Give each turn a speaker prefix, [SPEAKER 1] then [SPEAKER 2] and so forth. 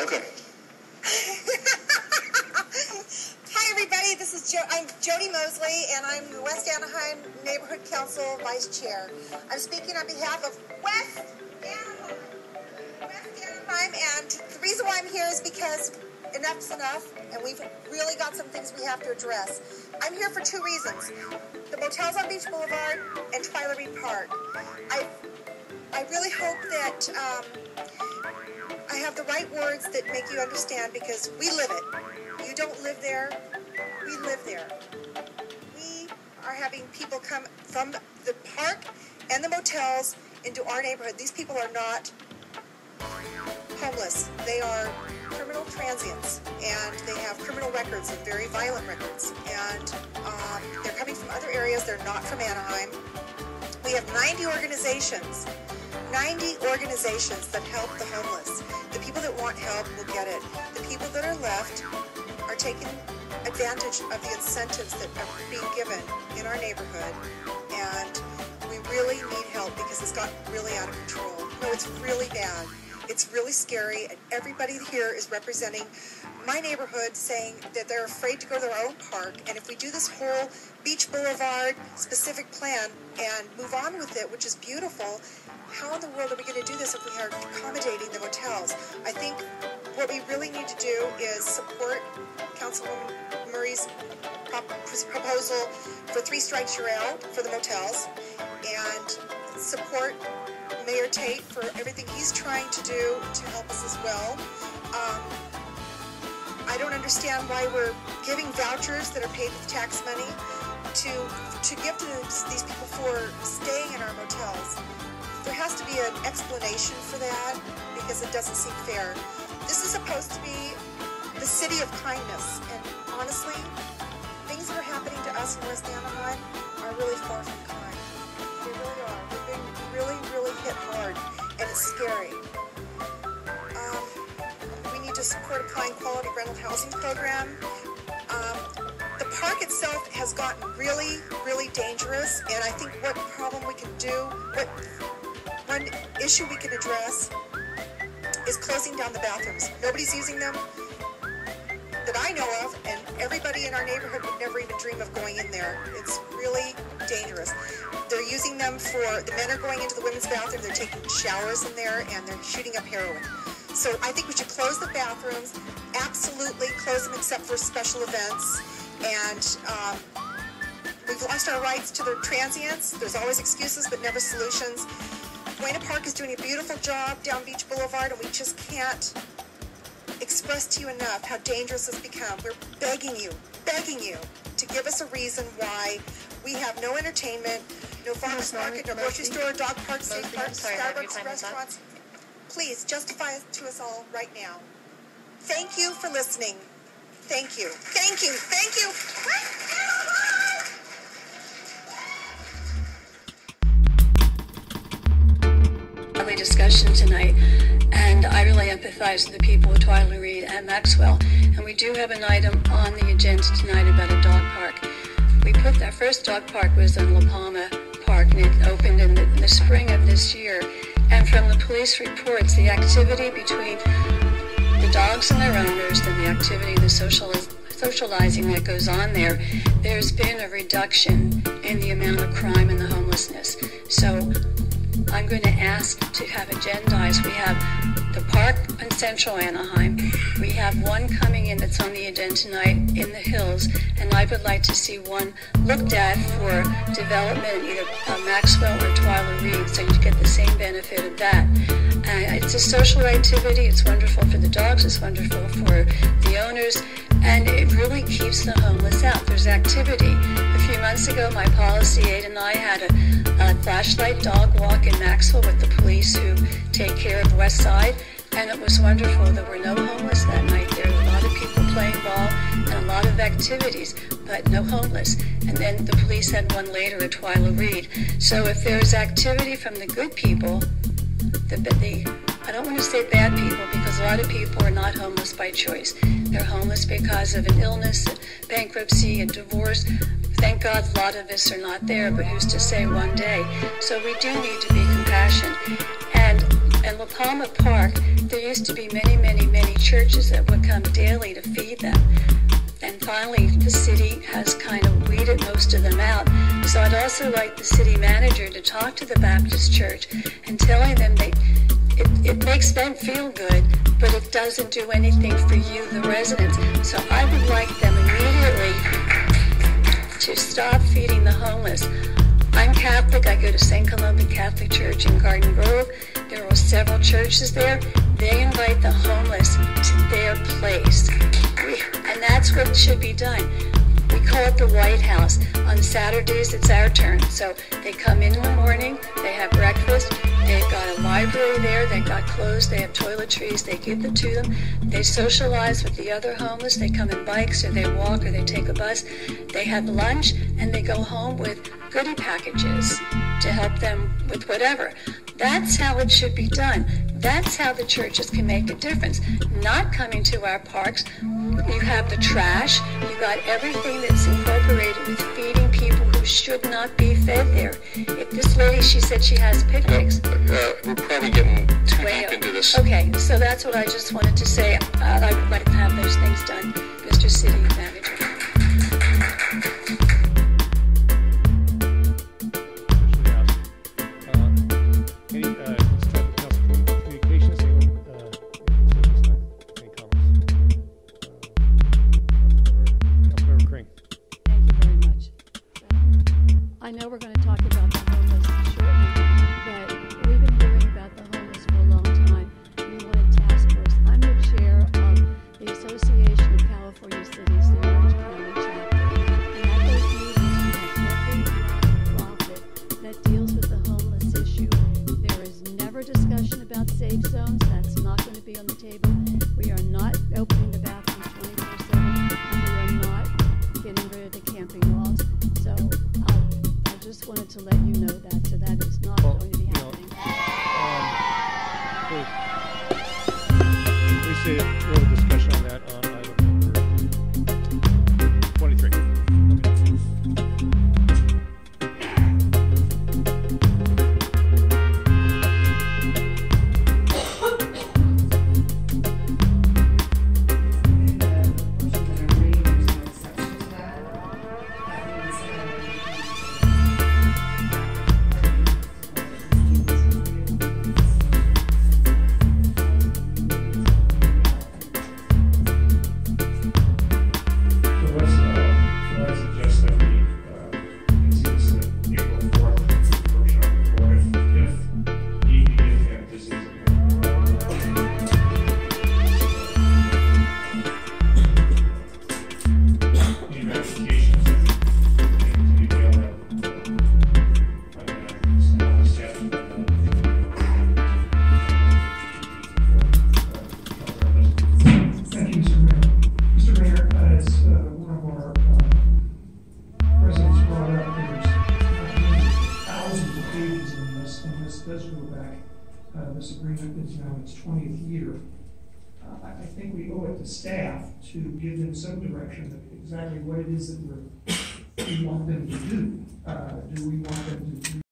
[SPEAKER 1] Welcome.
[SPEAKER 2] Hi, everybody. This is I'm Jody Mosley, and I'm the West Anaheim Neighborhood Council Vice Chair. I'm speaking on behalf of West Anaheim. And the reason why I'm here is because enough's enough, and we've really got some things we have to address. I'm here for two reasons: the motels on Beach Boulevard and Twyla Reed Park. I really hope that I have the right words that make you understand, because we live it. You don't live there, we live there. We are having people come from the park and the motels into our neighborhood. These people are not homeless. They are criminal transients, and they have criminal records and very violent records. And they're coming from other areas. They're not from Anaheim. We have 90 organizations that help the homeless. The people that want help will get it. The people that are left are taking advantage of the incentives that are being given in our neighborhood, and we really need help because it's gotten really out of control. No, it's really bad. It's really scary, and everybody here is representing my neighborhood, saying that they're afraid to go to their own park. And if we do this whole Beach Boulevard specific plan and move on with it, which is beautiful, how in the world are we going to do this if we are accommodating the motels? I think what we really need to do is support Councilwoman Murray's proposal for 3 strikes you're out for the motels, and support Mayor Tate for everything he's trying to do to help us as well. I don't understand why we're giving vouchers that are paid with tax money to give to these people for staying in our motels. There has to be an explanation for that, because it doesn't seem fair. This is supposed to be the city of kindness, and honestly, things that are happening to us in West Anaheim are really far from kind. They really are. We've been really, really hit hard, and it's scary. We need to support a Pine Quality Rental Housing Program. The park itself has gotten really, really dangerous, and I think what problem we can do, one issue we can address is closing down the bathrooms. Nobody's using them that I know of, and everybody in our neighborhood would never even dream of going in there. It's really dangerous. They're using them for, the men are going into the women's bathroom, they're taking showers in there, and they're shooting up heroin. So I think we should close the bathrooms, absolutely close them except for special events. And we've lost our rights to the transients. There's always excuses but never solutions. Buena Park is doing a beautiful job down Beach Boulevard, and we just can't express to you enough how dangerous it's become. We're begging you to give us a reason why we have no entertainment, no farmers market, no grocery store, dog park, state park, Starbucks, restaurants. Please justify it to us all right now. Thank you for listening. Thank you. Thank you. Thank you.
[SPEAKER 3] Lovely discussion tonight, and I really empathize with the people of Twyla Reed and Maxwell. And we do have an item on the agenda tonight about a dog park. Our first dog park was in La Palma Park, and it opened in the spring of this year. And from the police reports, the activity between the dogs and their owners, and the activity, the socializing that goes on there, there's been a reduction in the amount of crime and the homelessness. So I'm going to ask to have agendized. We have the park in central Anaheim. We have one coming in that's on the agenda tonight in the hills, and I would like to see one looked at for development in either Maxwell or Twyla Reed, so you get the same benefit of that. It's a social activity. It's wonderful for the dogs. It's wonderful for the owners, and it really keeps the homeless out. There's activity. A few months ago, my policy aide and I had a flashlight dog walk in Maxwell with the police who take care of the West Side, and it was wonderful. There were no homeless that night. There were a lot of people playing ball and a lot of activities, but no homeless. And then the police had one later at Twyla Reed. So if there's activity from the good people, I don't want to say bad people, because a lot of people are not homeless by choice. They're homeless because of an illness, bankruptcy, a divorce. Thank God a lot of us are not there, but who's to say one day? So we do need to be compassionate. And La Palma Park, there used to be many, many, many churches that would come daily to feed them. And finally, the city has kind of weeded most of them out. So I'd also like the city manager to talk to the Baptist church and telling them it makes them feel good, but it doesn't do anything for you, the residents. So I would like them immediately to stop feeding the homeless. I'm Catholic. I go to St. Columba Catholic Church in Garden Grove. There are several churches there. They invite the homeless to their place. And that's what should be done. We call it the White House. On Saturdays, it's our turn. So they come in the morning, they have breakfast, they've got a library there, they've got clothes, they have toiletries, they give it to them. They socialize with the other homeless. They come in bikes, or they walk, or they take a bus. They have lunch, and they go home with goodie packages to help them with whatever. That's how it should be done. That's how the churches can make a difference. Not coming to our parks. You have the trash. You got everything that's incorporated with feeding people who should not be fed there. If this lady, she said she has picnics.
[SPEAKER 1] We're probably getting too deep into this.
[SPEAKER 3] Okay, so that's what I just wanted to say. I would like to have those things done, Mr. City Manager.
[SPEAKER 4] I know we're going to talk about the homeless shortly, but we've been hearing about the homeless for a long time. We want a task force. I'm the chair of the Association of California Cities, the Orange County chapter. And at those meetings, we have every nonprofit that deals with the homeless issue. There is never discussion about safe zones. That's not going to be on the table. We are not opening the bathrooms 24/7, and we are not getting rid of the camping laws. So I just wanted to let you know that, so that is not going to be happening.
[SPEAKER 5] We see a little discussion on that on item number 23.
[SPEAKER 6] This agreement is now its 20th year. I think we owe it to staff to give them some direction of exactly what it is that we want them to do. Do we want them to